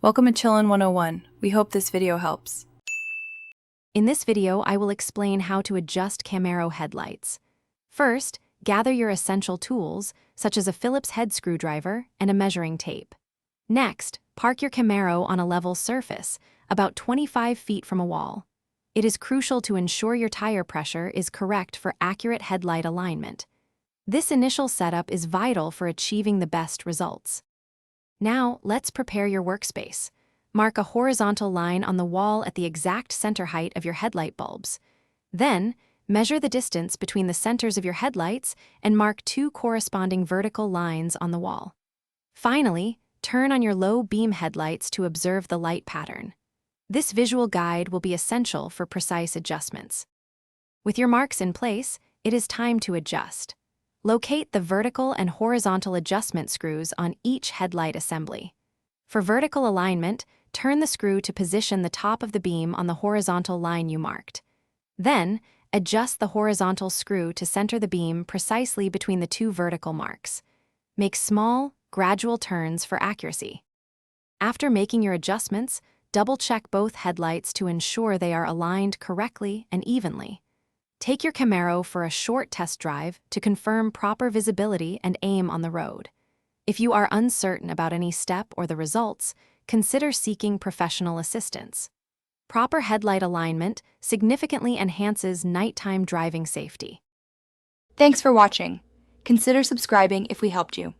Welcome to Chillin' 101. We hope this video helps. In this video, I will explain how to adjust Camaro headlights. First, gather your essential tools, such as a Phillips head screwdriver and a measuring tape. Next, park your Camaro on a level surface, about 25 feet from a wall. It is crucial to ensure your tire pressure is correct for accurate headlight alignment. This initial setup is vital for achieving the best results. Now, let's prepare your workspace. Mark a horizontal line on the wall at the exact center height of your headlight bulbs. Then, measure the distance between the centers of your headlights and mark two corresponding vertical lines on the wall. Finally, turn on your low beam headlights to observe the light pattern. This visual guide will be essential for precise adjustments. With your marks in place, it is time to adjust. Locate the vertical and horizontal adjustment screws on each headlight assembly. For vertical alignment, turn the screw to position the top of the beam on the horizontal line you marked. Then, adjust the horizontal screw to center the beam precisely between the two vertical marks. Make small, gradual turns for accuracy. After making your adjustments, double-check both headlights to ensure they are aligned correctly and evenly. Take your Camaro for a short test drive to confirm proper visibility and aim on the road. If you are uncertain about any step or the results, consider seeking professional assistance. Proper headlight alignment significantly enhances nighttime driving safety. Thanks for watching. Consider subscribing if we helped you.